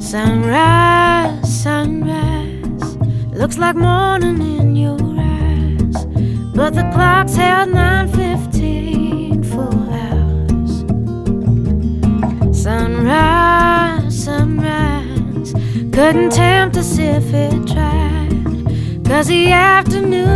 Sunrise, sunrise, looks like morning in your eyes, but the clock's held 9:15 full hours. Sunrise, sunrise, couldn't tempt us if it tried, 'cause the afternoon